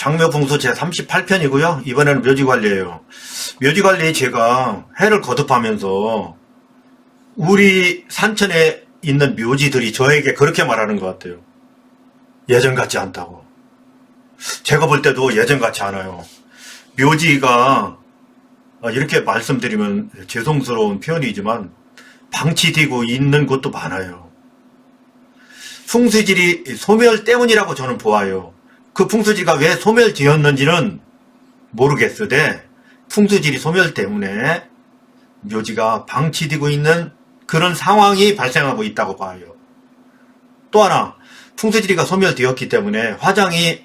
장묘풍수 제38편이고요. 이번에는 묘지관리예요. 묘지관리 제가 해를 거듭하면서 우리 산천에 있는 묘지들이 저에게 그렇게 말하는 것 같아요. 예전 같지 않다고. 제가 볼 때도 예전 같지 않아요. 묘지가 이렇게 말씀드리면 죄송스러운 표현이지만 방치되고 있는 곳도 많아요. 풍수질이 소멸 때문이라고 저는 보아요. 그 풍수지가 왜 소멸되었는지는 모르겠으되 풍수질이 소멸 때문에 묘지가 방치되고 있는 그런 상황이 발생하고 있다고 봐요. 또 하나, 풍수지리가 소멸되었기 때문에 화장이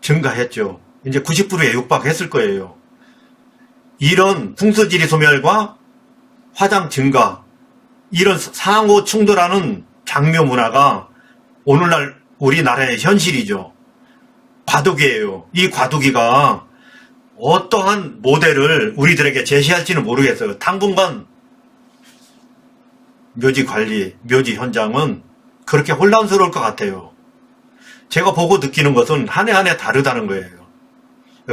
증가했죠. 이제 90%에 육박했을 거예요. 이런 풍수지리 소멸과 화장 증가, 이런 상호 충돌하는 장묘 문화가 오늘날 우리나라의 현실이죠. 과도기예요. 이 과도기가 어떠한 모델을 우리들에게 제시할지는 모르겠어요. 당분간 묘지 관리, 묘지 현장은 그렇게 혼란스러울 것 같아요. 제가 보고 느끼는 것은 한 해 한 해 다르다는 거예요.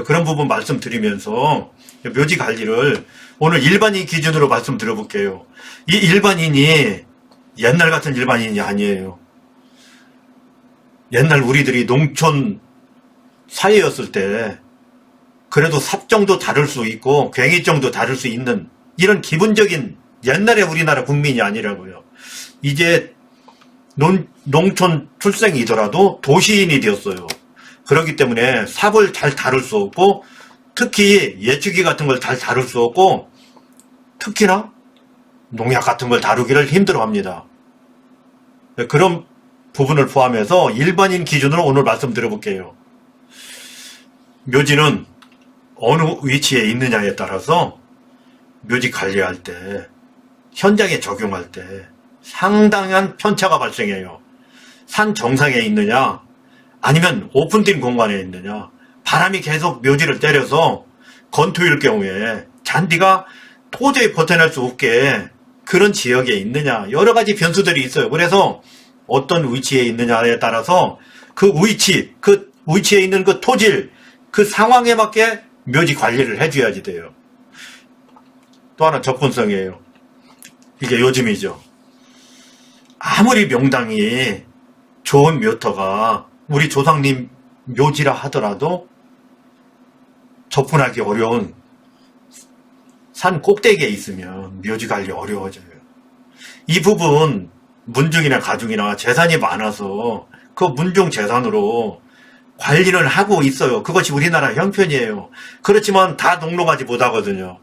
그런 부분 말씀드리면서 묘지 관리를 오늘 일반인 기준으로 말씀드려볼게요. 이 일반인이 옛날 같은 일반인이 아니에요. 옛날 우리들이 농촌 사회였을 때 그래도 삽정도 다를 수 있고 괭이정도 다를 수 있는 이런 기본적인 옛날의 우리나라 국민이 아니라고요. 이제 농촌 출생이더라도 도시인이 되었어요. 그렇기 때문에 삽을 잘 다룰 수 없고 특히 예초기 같은 걸 잘 다룰 수 없고 특히나 농약 같은 걸 다루기를 힘들어합니다. 그런 부분을 포함해서 일반인 기준으로 오늘 말씀드려볼게요. 묘지는 어느 위치에 있느냐에 따라서 묘지 관리할 때 현장에 적용할 때 상당한 편차가 발생해요. 산 정상에 있느냐 아니면 오픈된 공간에 있느냐, 바람이 계속 묘지를 때려서 건토일 경우에 잔디가 도저히 버텨낼 수 없게 그런 지역에 있느냐, 여러 가지 변수들이 있어요. 그래서 어떤 위치에 있느냐에 따라서 그 위치에 있는 그 토질, 그 상황에 맞게 묘지 관리를 해줘야지 돼요. 또 하나 접근성이에요. 이게 요즘이죠. 아무리 명당이 좋은 묘터가 우리 조상님 묘지라 하더라도 접근하기 어려운 산 꼭대기에 있으면 묘지 관리 어려워져요. 이 부분 문중이나 가중이나 재산이 많아서 그 문중 재산으로 관리를 하고 있어요. 그것이 우리나라 형편이에요. 그렇지만 다 녹록하지 못하거든요.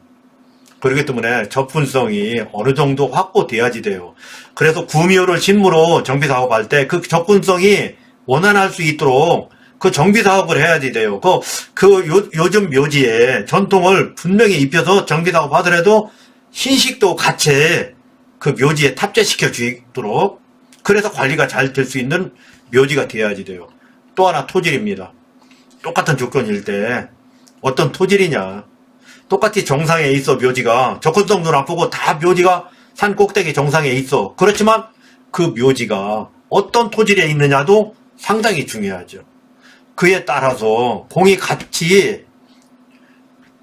그렇기 때문에 접근성이 어느 정도 확보돼야지 돼요. 그래서 구미호를 신무로 정비사업할 때 그 접근성이 원활할 수 있도록 그 정비사업을 해야지 돼요. 요즘 묘지에 전통을 분명히 입혀서 정비사업 하더라도 신식도 같이 그 묘지에 탑재시켜 주도록, 그래서 관리가 잘 될 수 있는 묘지가 돼야지 돼요. 또 하나 토질입니다. 똑같은 조건일 때 어떤 토질이냐, 똑같이 정상에 있어 묘지가, 접근성도 나쁘고 다 묘지가 산 꼭대기 정상에 있어. 그렇지만 그 묘지가 어떤 토질에 있느냐도 상당히 중요하죠. 그에 따라서 공이 같이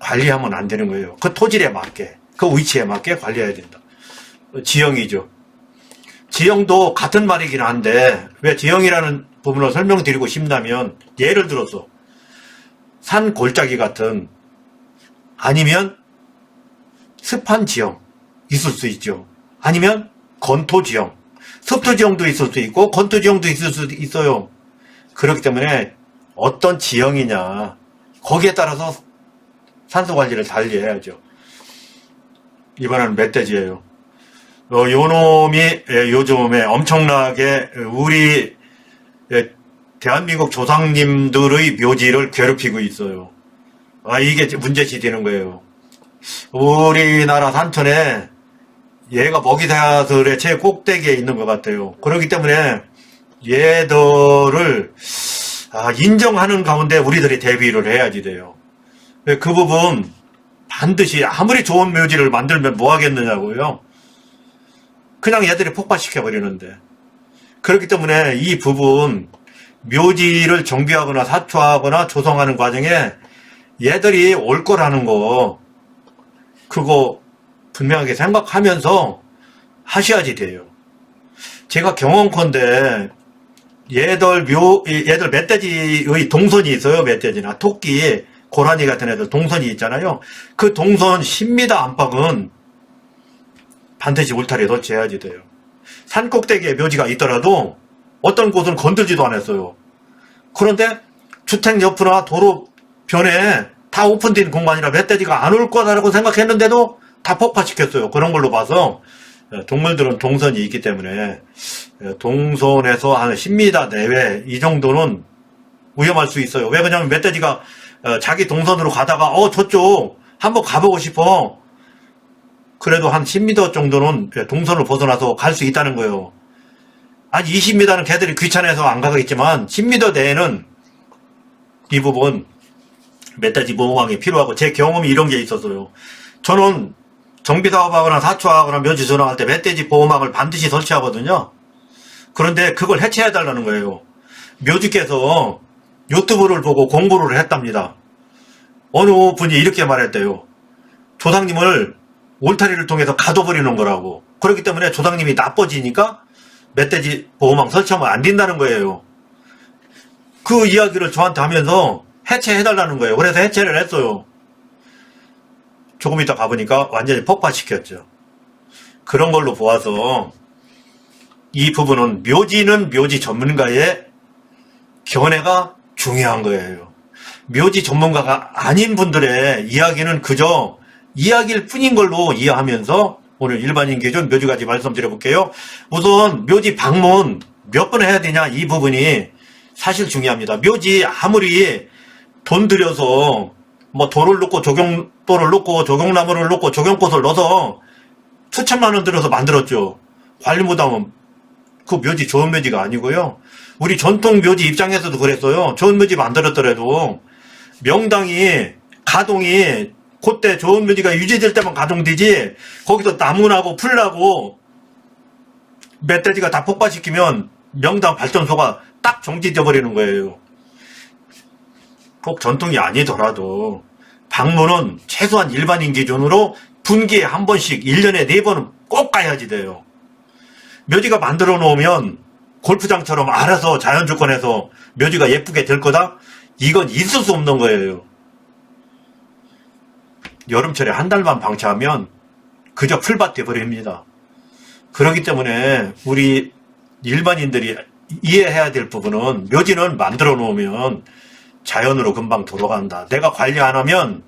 관리하면 안 되는 거예요. 그 토질에 맞게, 그 위치에 맞게 관리해야 된다. 지형이죠. 지형도 같은 말이긴 한데 왜 지형이라는 부분을 설명드리고 싶냐면, 예를 들어서 산 골짜기 같은, 아니면 습한 지형 있을 수 있죠. 아니면 건토 지형, 습토 지형도 있을 수 있고 건토 지형도 있을 수 있어요. 그렇기 때문에 어떤 지형이냐, 거기에 따라서 산소 관리를 달리 해야죠. 이번에는 멧돼지예요. 요놈이 요즘에 엄청나게 우리 대한민국 조상님들의 묘지를 괴롭히고 있어요. 이게 문제시 되는 거예요. 우리나라 산천에 얘가 먹이사슬의 제 꼭대기에 있는 것 같아요. 그렇기 때문에 얘들을 인정하는 가운데 우리들이 대비를 해야지 돼요. 그 부분 반드시, 아무리 좋은 묘지를 만들면 뭐 하겠느냐고요. 그냥 얘들이 폭파시켜 버리는데. 그렇기 때문에 이 부분 묘지를 정비하거나 사초하거나 조성하는 과정에 얘들이 올 거라는 거, 그거 분명하게 생각하면서 하셔야지 돼요. 제가 경험컨대 얘들 멧돼지의 동선이 있어요. 멧돼지나 토끼, 고라니 같은 애들 동선이 있잖아요. 그 동선 10m 안팎은 반드시 울타리 설치해야지 돼요. 산 꼭대기에 묘지가 있더라도 어떤 곳은 건들지도 않았어요. 그런데 주택 옆이나 도로 변에 다 오픈된 공간이라 멧돼지가 안 올 거다라고 생각했는데도 다 폭파시켰어요. 그런 걸로 봐서 동물들은 동선이 있기 때문에 동선에서 한 10m 내외 이 정도는 위험할 수 있어요. 왜 그러냐면 멧돼지가 자기 동선으로 가다가 저쪽 한번 가보고 싶어. 그래도 한 10m 정도는 동선을 벗어나서 갈 수 있다는 거예요. 한 20m는 걔들이 귀찮아서 안 가겠지만 10m 내에는 이 부분 멧돼지 보호망이 필요하고, 제 경험이 이런 게 있었어요. 저는 정비사업하거나 사초하거나 묘지 조성할 때 멧돼지 보호막을 반드시 설치하거든요. 그런데 그걸 해체해달라는 거예요. 묘지께서 유튜브를 보고 공부를 했답니다. 어느 분이 이렇게 말했대요. 조상님을 울타리를 통해서 가둬버리는 거라고. 그렇기 때문에 조상님이 나빠지니까 멧돼지 보호망 설치하면 안 된다는 거예요. 그 이야기를 저한테 하면서 해체해달라는 거예요. 그래서 해체를 했어요. 조금 이따 가보니까 완전히 폭파시켰죠. 그런 걸로 보아서 이 부분은 묘지는 묘지 전문가의 견해가 중요한 거예요. 묘지 전문가가 아닌 분들의 이야기는 그저 이야기일 뿐인 걸로 이해하면서 오늘 일반인 기준 묘지 가지 말씀드려볼게요. 우선 묘지 방문 몇 번 해야 되냐, 이 부분이 사실 중요합니다. 묘지 아무리 돈 들여서 뭐 돌을 넣고 조경돌을 넣고 조경나무를 넣고 조경꽃을 넣어서 수천만 원 들여서 만들었죠. 관리 못하면 그 묘지 좋은 묘지가 아니고요. 우리 전통 묘지 입장에서도 그랬어요. 좋은 묘지 만들었더라도 명당이 가동이 그때 좋은 묘지가 유지될 때만 가동되지, 거기서 나무 나고 풀 나고 멧돼지가 다 폭파시키면 명당 발전소가 딱 정지돼 버리는 거예요. 꼭 전통이 아니더라도 방문은 최소한 일반인 기준으로 분기에 한 번씩 1년에 4번은 꼭 가야지 돼요. 묘지가 만들어 놓으면 골프장처럼 알아서 자연조건에서 묘지가 예쁘게 될 거다? 이건 있을 수 없는 거예요. 여름철에 한 달만 방치하면 그저 풀밭 돼버립니다. 그렇기 때문에 우리 일반인들이 이해해야 될 부분은 묘지는 만들어 놓으면 자연으로 금방 돌아간다. 내가 관리 안 하면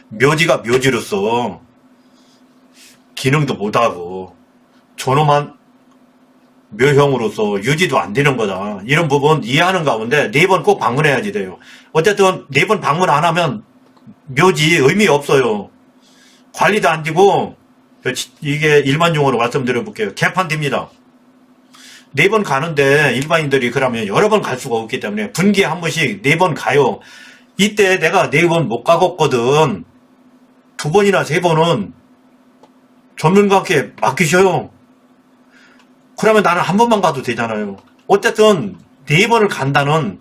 묘지가 묘지로서 기능도 못하고 존엄한 묘형으로서 유지도 안 되는 거다. 이런 부분 이해하는 가운데 4번 꼭 방문해야지 돼요. 어쨌든 4번 방문 안 하면 묘지 의미 없어요. 관리도 안 되고, 이게 일반 용어로 말씀드려 볼게요. 개판됩니다. 4번 가는데 일반인들이 그러면 여러 번 갈 수가 없기 때문에 분기에 한 번씩 4번 가요. 이때 내가 4번 못 가봤거든. 2번이나 3번은 전문가께 맡기셔요. 그러면 나는 한 번만 가도 되잖아요. 어쨌든 4번을 간다는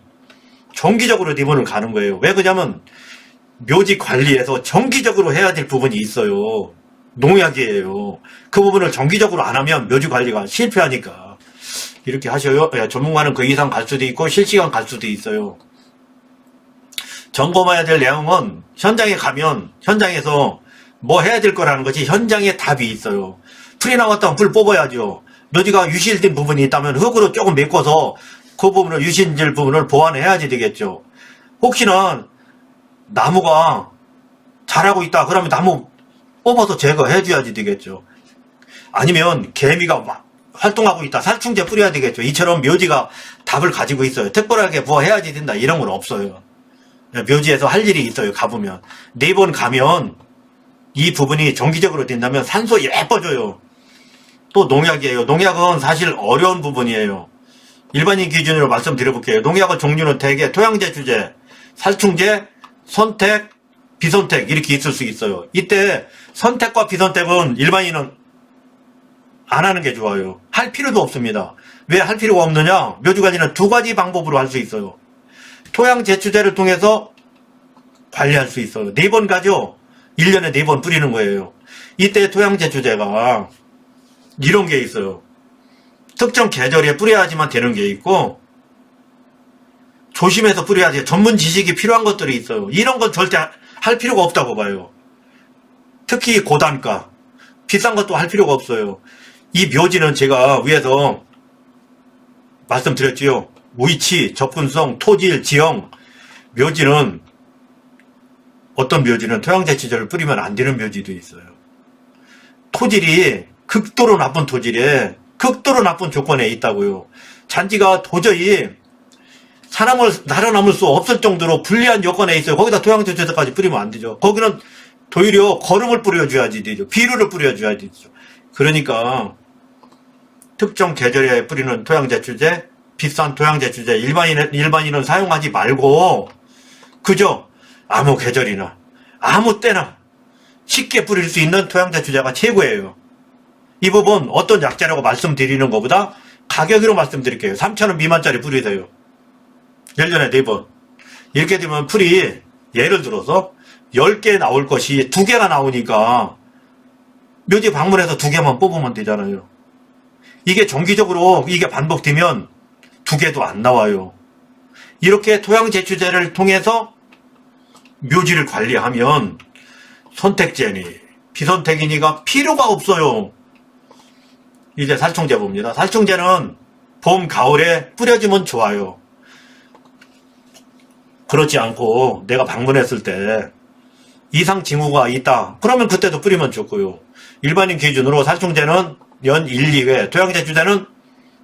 정기적으로 4번을 가는 거예요. 왜 그러냐면 묘지 관리에서 정기적으로 해야 될 부분이 있어요. 농약이에요. 그 부분을 정기적으로 안 하면 묘지 관리가 실패하니까 이렇게 하셔요. 전문가는 그 이상 갈 수도 있고 실시간 갈 수도 있어요. 점검해야 될 내용은 현장에 가면 현장에서 뭐 해야 될 거라는 것이 현장에 답이 있어요. 풀이 나왔다면 풀 뽑아야죠. 묘지가 유실된 부분이 있다면 흙으로 조금 메꿔서 그 부분을 유실될 부분을 보완해야지 되겠죠. 혹시나 나무가 자라고 있다 그러면 나무 뽑아서 제거해줘야지 되겠죠. 아니면 개미가 막 활동하고 있다 살충제 뿌려야 되겠죠. 이처럼 묘지가 답을 가지고 있어요. 특별하게 뭐 해야지 된다 이런 건 없어요. 묘지에서 할 일이 있어요. 가보면 4번 가면 이 부분이 정기적으로 된다면 산소 예뻐져요. 또 농약이에요. 농약은 사실 어려운 부분이에요. 일반인 기준으로 말씀드려볼게요. 농약의 종류는 대개 토양제 주제, 살충제, 선택, 비선택 이렇게 있을 수 있어요. 이때 선택과 비선택은 일반인은 안 하는 게 좋아요. 할 필요도 없습니다. 왜 할 필요가 없느냐? 묘지관리는 두 가지 방법으로 할 수 있어요. 토양 제초제를 통해서 관리할 수 있어요. 4번 가죠? 1년에 4번 뿌리는 거예요. 이때 토양 제초제가 이런 게 있어요. 특정 계절에 뿌려야지만 되는 게 있고, 조심해서 뿌려야지. 전문 지식이 필요한 것들이 있어요. 이런 건 절대 할 필요가 없다고 봐요. 특히 고단가, 비싼 것도 할 필요가 없어요. 이 묘지는 제가 위에서 말씀드렸지요. 위치, 접근성, 토질, 지형. 묘지는 어떤 묘지는 토양제초제를 뿌리면 안 되는 묘지도 있어요. 토질이 극도로 나쁜 토질에 극도로 나쁜 조건에 있다고요. 잔디가 도저히 사람을 살아남을 수 없을 정도로 불리한 조건에 있어요. 거기다 토양제초제까지 뿌리면 안 되죠. 거기는 도리어 거름을 뿌려줘야지 되죠. 비료를 뿌려줘야 되죠. 그러니까 특정 계절에 뿌리는 토양제초제, 비싼 토양제초제 일반인은 사용하지 말고 그저 아무 계절이나 아무 때나 쉽게 뿌릴 수 있는 토양제초제가 최고예요. 이 부분 어떤 약재라고 말씀드리는 것보다 가격으로 말씀드릴게요. 3,000원 미만짜리 뿌리세요. 1년에 4번. 이렇게 되면 풀이 예를 들어서 10개 나올 것이 2개가 나오니까 묘지 방문해서 2개만 뽑으면 되잖아요. 이게 정기적으로 이게 반복되면 2개도 안 나와요. 이렇게 토양제초제를 통해서 묘지를 관리하면 선택제니 비선택이니가 필요가 없어요. 이제 살충제 봅니다. 살충제는 봄, 가을에 뿌려주면 좋아요. 그렇지 않고 내가 방문했을 때 이상 징후가 있다. 그러면 그때도 뿌리면 좋고요. 일반인 기준으로 살충제는 연 1, 2회, 토양제초제는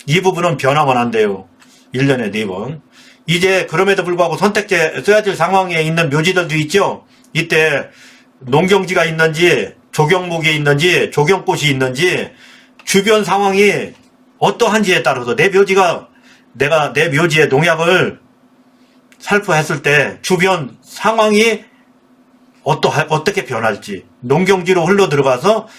이 부분은 변하면 안 돼요. 1년에 4번. 이제 그럼에도 불구하고 선택제 써야 될 상황에 있는 묘지들도 있죠. 이때 농경지가 있는지 조경목이 있는지 조경꽃이 있는지 주변 상황이 어떠한지에 따라서 내 묘지가 내가 내 묘지에 농약을 살포했을 때 주변 상황이 어떻게 변할지 농경지로 흘러 들어가서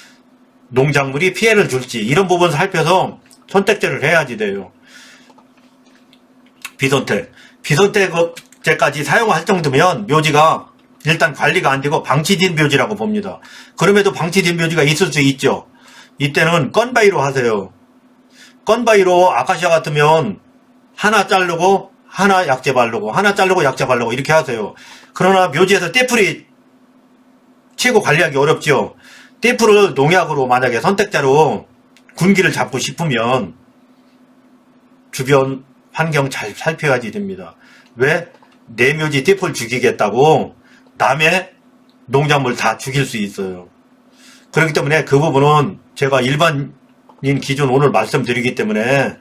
농작물이 피해를 줄지 이런 부분 살펴서 선택제를 해야지 돼요. 비선택제까지 사용할 정도면 묘지가 일단 관리가 안 되고 방치된 묘지라고 봅니다. 그럼에도 방치된 묘지가 있을 수 있죠. 이때는 건바위로 하세요. 건바위로 아카시아 같으면 하나 자르고 하나 약재 바르고 하나 자르고 약재 바르고 이렇게 하세요. 그러나 묘지에서 떼풀이 최고 관리하기 어렵죠. 떼풀을 농약으로 만약에 선택자로 군기를 잡고 싶으면 주변 환경 잘 살펴야지 됩니다. 왜? 내 묘지 떼풀 죽이겠다고 남의 농작물 다 죽일 수 있어요. 그렇기 때문에 그 부분은 제가 일반인 기준 오늘 말씀드리기 때문에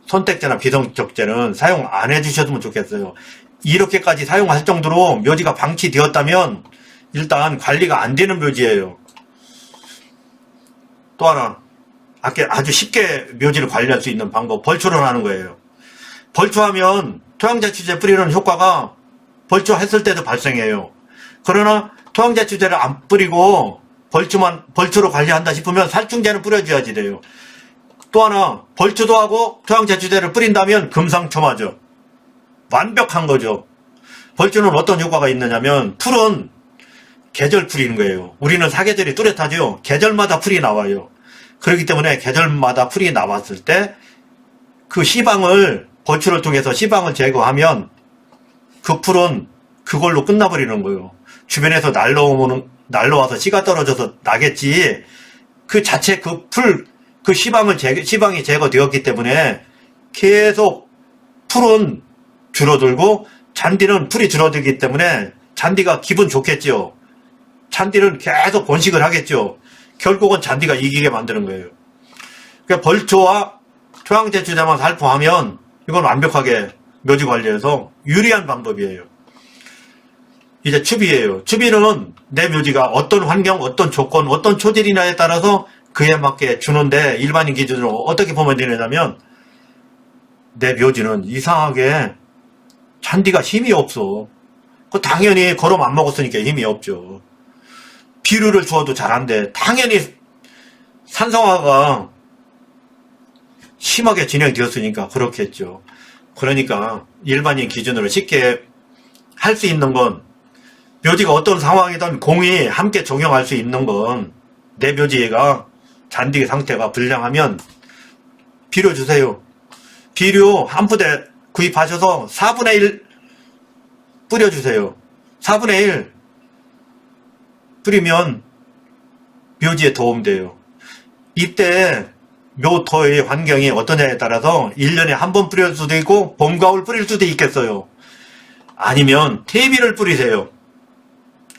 선택제나 비선택제는 사용 안 해주셨으면 좋겠어요. 이렇게까지 사용할 정도로 묘지가 방치되었다면 일단 관리가 안 되는 묘지예요. 또 하나 아주 쉽게 묘지를 관리할 수 있는 방법, 벌초를 하는 거예요. 벌초하면 토양제초제 뿌리는 효과가 벌초했을 때도 발생해요. 그러나 토양제초제를 안 뿌리고 벌초로 관리한다 싶으면 살충제는 뿌려줘야지 돼요. 또 하나 벌초도 하고 토양제초제를 뿌린다면 금상첨화죠. 완벽한 거죠. 벌초는 어떤 효과가 있느냐면 풀은 계절 풀이는 거예요. 우리는 사계절이 뚜렷하죠. 계절마다 풀이 나와요. 그렇기 때문에 계절마다 풀이 나왔을 때 그 씨방을 벌초를 통해서 씨방을 제거하면 그 풀은 그걸로 끝나버리는 거예요. 주변에서 날라와서 씨가 떨어져서 나겠지. 그 자체 그 씨방이 제거되었기 때문에 계속 풀은 줄어들고 잔디는 풀이 줄어들기 때문에 잔디가 기분 좋겠죠. 잔디는 계속 번식을 하겠죠. 결국은 잔디가 이기게 만드는 거예요. 그러니까 벌초와 토양제초제만 살포하면 이건 완벽하게 묘지 관리에서 유리한 방법이에요. 이제 추비예요. 추비는 내 묘지가 어떤 환경, 어떤 조건, 어떤 초질이냐에 따라서 그에 맞게 주는데 일반인 기준으로 어떻게 보면 되냐면 내 묘지는 이상하게 잔디가 힘이 없어. 그 당연히 거름 안 먹었으니까 힘이 없죠. 비료를 주어도 잘 안 돼. 당연히 산성화가 심하게 진행되었으니까 그렇겠죠. 그러니까 일반인 기준으로 쉽게 할 수 있는 건, 묘지가 어떤 상황이든 공이 함께 적용할 수 있는 건, 내 묘지가 잔디 상태가 불량하면 비료 주세요. 비료 한 부대 구입하셔서 4분의 1 뿌려주세요. 4분의 1 뿌리면 묘지에 도움돼요. 이때 묘토의 환경이 어떠냐에 따라서 1년에 한 번 뿌릴 수도 있고 봄, 가을 뿌릴 수도 있겠어요. 아니면 퇴비를 뿌리세요.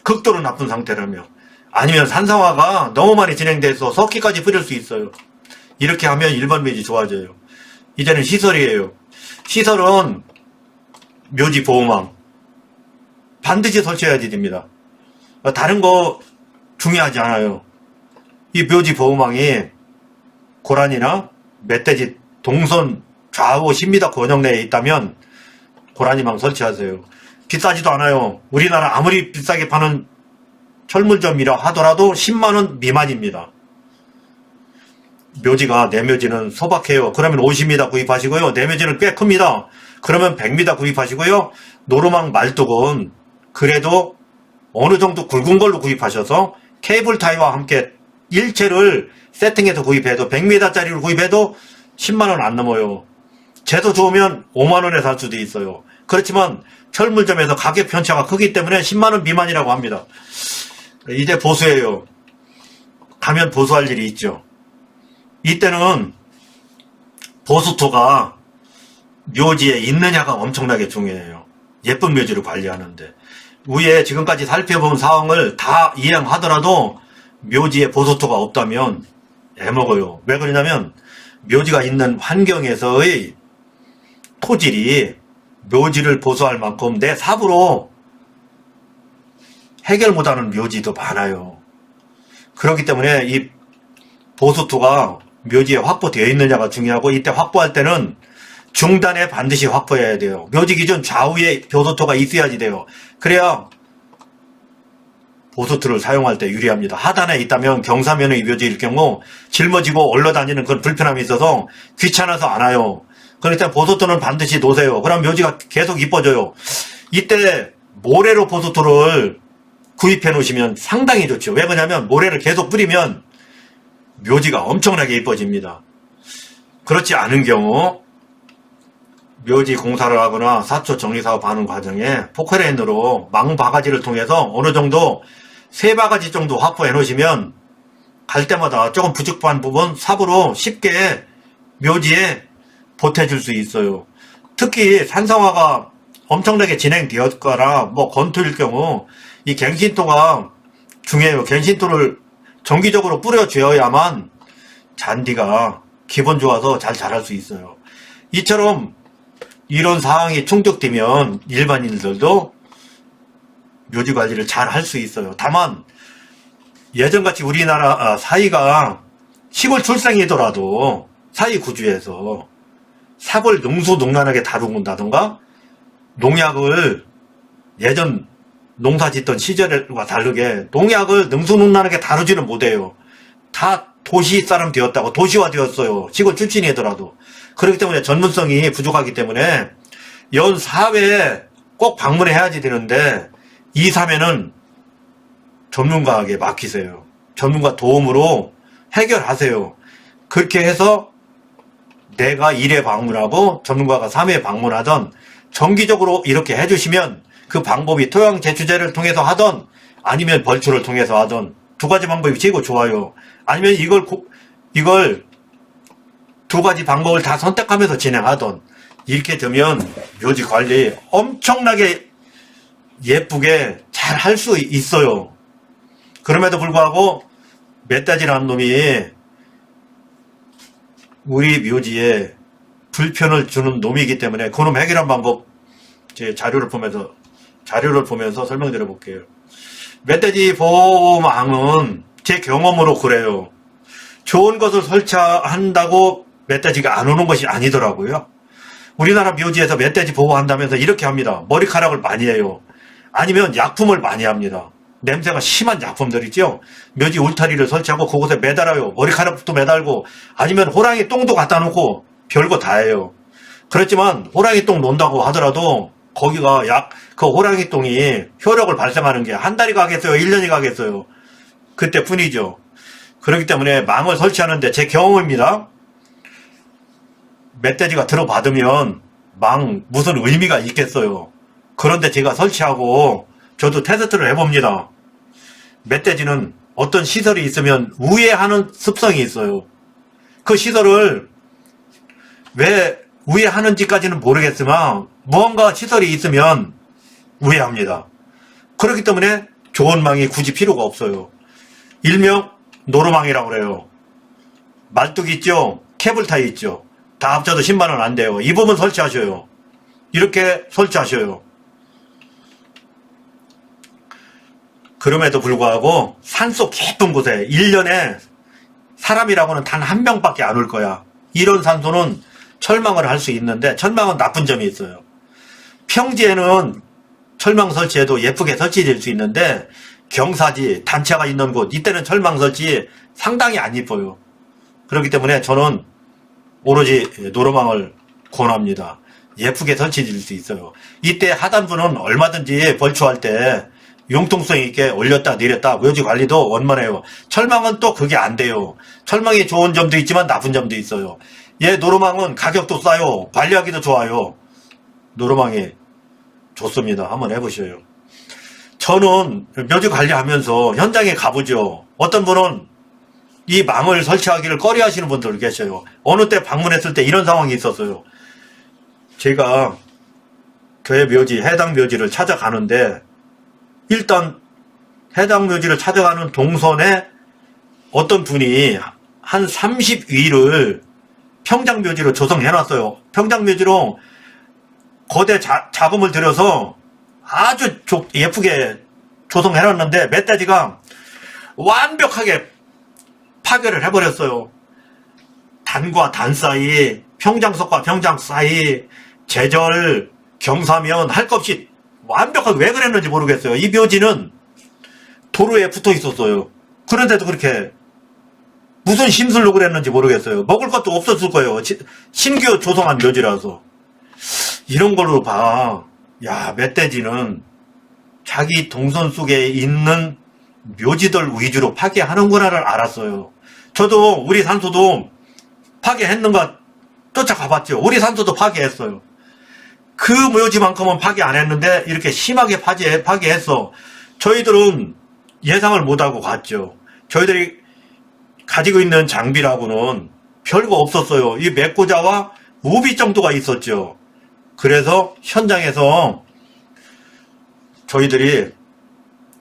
극도로 나쁜 상태라면. 아니면 산성화가 너무 많이 진행돼서 석기까지 뿌릴 수 있어요. 이렇게 하면 일반 묘지 좋아져요. 이제는 시설이에요. 시설은 묘지 보호망 반드시 설치해야지 됩니다. 다른 거 중요하지 않아요. 이 묘지 보호망이 고라니나 멧돼지 동선 좌우 10m 권역 내에 있다면 고라니망 설치하세요. 비싸지도 않아요. 우리나라 아무리 비싸게 파는 철물점이라 하더라도 10만원 미만입니다. 묘지가, 내 묘지는 소박해요. 그러면 50m 구입하시고요. 내 묘지는 꽤 큽니다. 그러면 100m 구입하시고요. 노루망 말뚝은 그래도 어느 정도 굵은 걸로 구입하셔서 케이블 타이와 함께 일체를 세팅해서 구입해도 100m짜리를 구입해도 10만원 안 넘어요. 재도 좋으면 5만원에 살 수도 있어요. 그렇지만 철물점에서 가격 편차가 크기 때문에 10만원 미만이라고 합니다. 이제 보수예요. 가면 보수할 일이 있죠. 이때는 보수토가 묘지에 있느냐가 엄청나게 중요해요. 예쁜 묘지를 관리하는데. 위에 지금까지 살펴본 사항을 다 이행하더라도 묘지에 보수토가 없다면 애먹어요. 왜 그러냐면 묘지가 있는 환경에서의 토질이 묘지를 보수할 만큼 내 삽으로 해결 못하는 묘지도 많아요. 그렇기 때문에 이 보수토가 묘지에 확보되어 있느냐가 중요하고, 이때 확보할 때는 중단에 반드시 확보해야 돼요. 묘지 기준 좌우에 보수토가 있어야지 돼요. 그래야 보수토를 사용할 때 유리합니다. 하단에 있다면 경사면의 묘지일 경우 짊어지고 올라다니는 그런 불편함이 있어서 귀찮아서 안 와요. 그러니까 보수토는 반드시 놓으세요. 그럼 묘지가 계속 이뻐져요. 이때 모래로 보수토를 구입해 놓으시면 상당히 좋죠. 왜 그러냐면 모래를 계속 뿌리면 묘지가 엄청나게 이뻐집니다. 그렇지 않은 경우 묘지 공사를 하거나 사초 정리사업 하는 과정에 포크레인으로 망바가지를 통해서 어느 정도 3바가지 정도 확보해 놓으시면 갈 때마다 조금 부족한 부분 삽으로 쉽게 묘지에 보태줄 수 있어요. 특히 산성화가 엄청나게 진행되었거나 건토일 경우 이 갱신토가 중요해요. 갱신토를 정기적으로 뿌려줘야만 잔디가 기분 좋아서 잘 자랄 수 있어요. 이처럼 이런 사항이 충족되면 일반인들도 묘지 관리를 잘 할 수 있어요. 다만 예전같이 우리나라 사이가 시골 출생이더라도 사이 구주에서 삽을 능수능란하게 다룬다던가 농약을 예전 농사 짓던 시절과 다르게 농약을 능수능란하게 다루지는 못해요. 다 도시 사람 되었다고 도시화 되었어요. 시골 출신이더라도. 그렇기 때문에 전문성이 부족하기 때문에 연 4회에 꼭 방문해야지 되는데 2, 3회는 전문가에게 맡기세요. 전문가 도움으로 해결하세요. 그렇게 해서 내가 1회 방문하고 전문가가 3회 방문하던 정기적으로 이렇게 해주시면 그 방법이 토양 제초제를 통해서 하던 아니면 벌초를 통해서 하던 두 가지 방법이 최고 좋아요. 아니면 이걸 두 가지 방법을 다 선택하면서 진행하던 이렇게 되면 묘지 관리 엄청나게 예쁘게 잘 할 수 있어요. 그럼에도 불구하고 멧돼지라는 놈이 우리 묘지에 불편을 주는 놈이기 때문에 그놈 해결한 방법 제 자료를 보면서 설명드려 볼게요. 멧돼지 보호망은 제 경험으로 그래요. 좋은 것을 설치한다고 멧돼지가 안 오는 것이 아니더라고요. 우리나라 묘지에서 멧돼지 보호한다면서 이렇게 합니다. 머리카락을 많이 해요. 아니면 약품을 많이 합니다. 냄새가 심한 약품들 있죠. 묘지 울타리를 설치하고 그곳에 매달아요. 머리카락도 매달고 아니면 호랑이 똥도 갖다 놓고 별거 다 해요. 그렇지만 호랑이똥 논다고 하더라도 거기가 그 호랑이똥이 효력을 발생하는 게 한 달이 가겠어요? 1년이 가겠어요? 그때 뿐이죠. 그렇기 때문에 망을 설치하는데 제 경험입니다. 멧돼지가 들어받으면 망 무슨 의미가 있겠어요. 그런데 제가 설치하고 저도 테스트를 해봅니다. 멧돼지는 어떤 시설이 있으면 우회하는 습성이 있어요. 그 시설을 왜 우회하는지까지는 모르겠지만 무언가 시설이 있으면 우회합니다. 그렇기 때문에 좋은 망이 굳이 필요가 없어요. 일명 노루망이라고 그래요. 말뚝 있죠? 케이블타이 있죠? 다 합쳐도 10만원 안 돼요. 이 부분 설치하셔요. 이렇게 설치하셔요. 그럼에도 불구하고 산속 깊은 곳에 1년에 사람이라고는 단 한 명밖에 안 올 거야. 이런 산소는 철망을 할 수 있는데 철망은 나쁜 점이 있어요. 평지에는 철망 설치해도 예쁘게 설치될 수 있는데 경사지, 단차가 있는 곳 이때는 철망 설치 상당히 안 이뻐요. 그렇기 때문에 저는 오로지 노루망을 권합니다. 예쁘게 설치될 수 있어요. 이때 하단부는 얼마든지 벌초할 때 융통성 있게 올렸다 내렸다 묘지 관리도 원만해요. 철망은 또 그게 안 돼요. 철망이 좋은 점도 있지만 나쁜 점도 있어요. 얘 노루망은 가격도 싸요. 관리하기도 좋아요. 노루망이 좋습니다. 한번 해보셔요. 저는 묘지 관리하면서 현장에 가보죠. 어떤 분은 이 망을 설치하기를 꺼려 하시는 분들 계셔요. 어느 때 방문했을 때 이런 상황이 있었어요. 제가 교회 묘지, 해당 묘지를 찾아가는데 일단 해당 묘지를 찾아가는 동선에 어떤 분이 한 30위를 평장묘지로 조성해놨어요. 평장묘지로 거대 자금을 들여서 아주 예쁘게 조성해놨는데 멧돼지가 완벽하게 파괴를 해버렸어요. 단과 단 사이, 평장석과 평장 사이, 제절, 경사면 할 것 없이 완벽하게 왜 그랬는지 모르겠어요. 이 묘지는 도로에 붙어 있었어요. 그런데도 그렇게 무슨 심술로 그랬는지 모르겠어요. 먹을 것도 없었을 거예요. 신규 조성한 묘지라서. 이런 걸로 봐. 야, 멧돼지는 자기 동선 속에 있는 묘지들 위주로 파괴하는구나를 알았어요. 저도 우리 산소도 파괴했는가 쫓아가봤죠. 우리 산소도 파괴했어요. 그 묘지만큼은 파괴 안 했는데 이렇게 심하게 파괴했어. 저희들은 예상을 못하고 갔죠. 저희들이 가지고 있는 장비라고는 별거 없었어요. 이 맥고자와 우비 정도가 있었죠. 그래서 현장에서 저희들이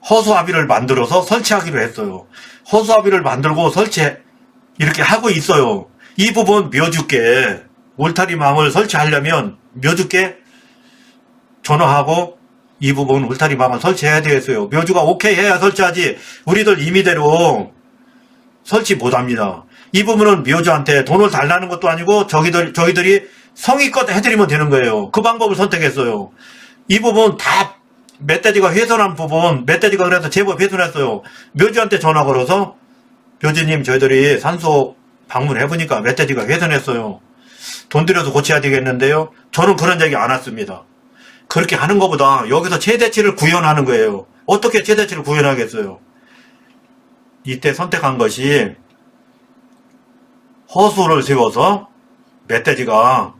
허수아비를 만들어서 설치하기로 했어요. 허수아비를 만들고 이렇게 하고 있어요. 이 부분 묘주께 울타리망을 설치하려면 묘주께 전화하고 이 부분 울타리망을 설치해야 되겠어요. 묘주가 오케이 해야 설치하지 우리들 임의대로 설치 못합니다. 이 부분은 묘주한테 돈을 달라는 것도 아니고 저희들이 성의껏 해드리면 되는 거예요. 그 방법을 선택했어요. 이 부분 다 멧돼지가 훼손한 부분, 멧돼지가 그래서 제법 훼손했어요. 묘주한테 전화 걸어서 묘주님 저희들이 산소 방문해보니까 멧돼지가 훼손했어요. 돈 들여서 고쳐야 되겠는데요. 저는 그런 얘기 안 했습니다. 그렇게 하는 것보다 여기서 최대치를 구현하는 거예요. 어떻게 최대치를 구현하겠어요? 이때 선택한 것이 허수를 세워서 멧돼지가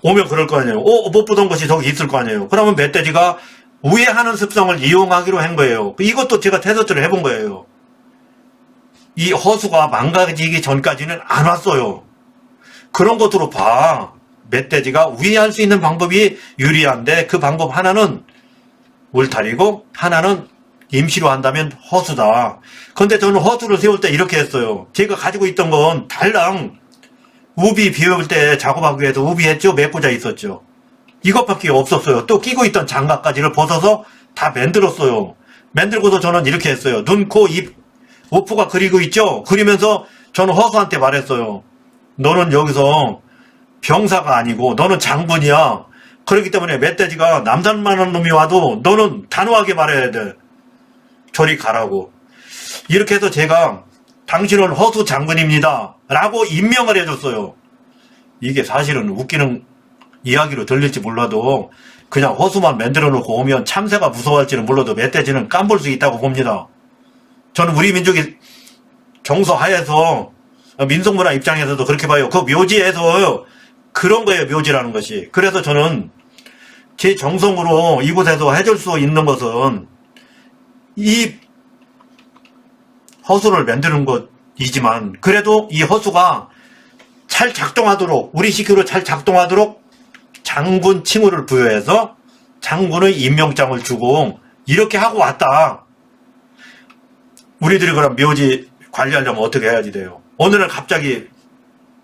오면 그럴 거 아니에요. 못 보던 것이 저기 있을 거 아니에요. 그러면 멧돼지가 우회하는 습성을 이용하기로 한 거예요. 이것도 제가 테스트를 해본 거예요. 이 허수가 망가지기 전까지는 안 왔어요. 그런 것으로 봐. 멧돼지가 우회할 수 있는 방법이 유리한데 그 방법 하나는 울타리고 하나는 임시로 한다면 허수다. 그런데 저는 허수를 세울 때 이렇게 했어요. 제가 가지고 있던 건 달랑 우비 비울 때 작업하기 위해서 우비 했죠. 메꾸자 있었죠. 이것밖에 없었어요. 또 끼고 있던 장갑까지를 벗어서 다 만들었어요. 만들고서 저는 이렇게 했어요. 눈, 코, 입, 오프가 그리고 있죠. 그리면서 저는 허수한테 말했어요. 너는 여기서 병사가 아니고 너는 장군이야. 그렇기 때문에 멧돼지가 남산만한 놈이 와도 너는 단호하게 말해야 돼. 저리 가라고. 이렇게 해서 제가 당신은 허수 장군입니다 라고 임명을 해줬어요. 이게 사실은 웃기는 이야기로 들릴지 몰라도 그냥 허수만 만들어 놓고 오면 참새가 무서워할지는 몰라도 멧돼지는 깜볼 수 있다고 봅니다. 저는 우리 민족이 경서하에서 민속문화 입장에서도 그렇게 봐요. 그 묘지에서 그런 거예요. 묘지라는 것이. 그래서 저는 제 정성으로 이곳에서 해줄 수 있는 것은 이 허수를 만드는 것이지만 그래도 이 허수가 잘 작동하도록 우리 시기로 잘 작동하도록 장군 칭호를 부여해서 장군의 임명장을 주고 이렇게 하고 왔다. 우리들이 그럼 묘지 관리하려면 어떻게 해야지 돼요? 오늘은 갑자기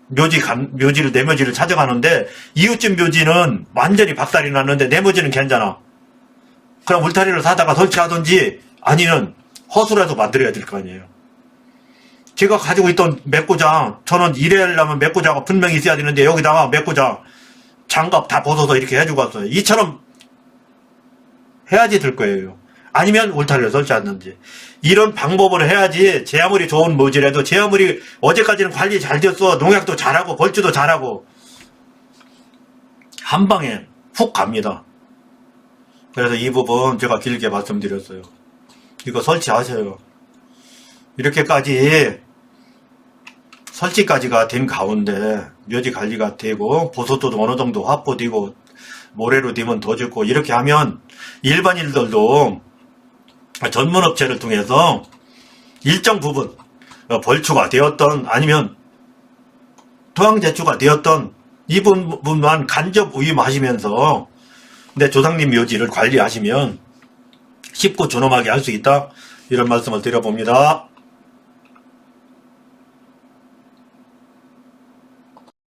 묘지를 내 묘지를 찾아가는데 이웃집 묘지는 완전히 박살이 났는데 내 묘지는 괜찮아. 그럼 울타리를 사다가 설치하든지 아니면 허수라도 만들어야 될 거 아니에요. 제가 가지고 있던 메꾸자, 저는 일하려면 메꾸자가 분명히 있어야 되는데 여기다가 메꾸자 장갑 다 벗어서 이렇게 해주고 왔어요. 이처럼 해야지 될 거예요. 아니면 울타리를 설치하든지 이런 방법을 해야지 제 아무리 좋은 묘지라도 제 아무리 어제까지는 관리 잘 됐어 농약도 잘하고 벌주도 잘하고 한 방에 훅 갑니다. 그래서 이 부분 제가 길게 말씀드렸어요. 이거 설치하세요. 이렇게까지 설치까지가 된 가운데 묘지 관리가 되고 보소도 어느 정도 확보되고 모래로 되면 더 좋고 이렇게 하면 일반인들도 전문업체를 통해서 일정 부분 벌초가 되었던 아니면 토양제초가 되었던 이 부분만 간접 위임하시면서 내 조상님 묘지를 관리하시면 쉽고 존엄하게 할 수 있다. 이런 말씀을 드려봅니다.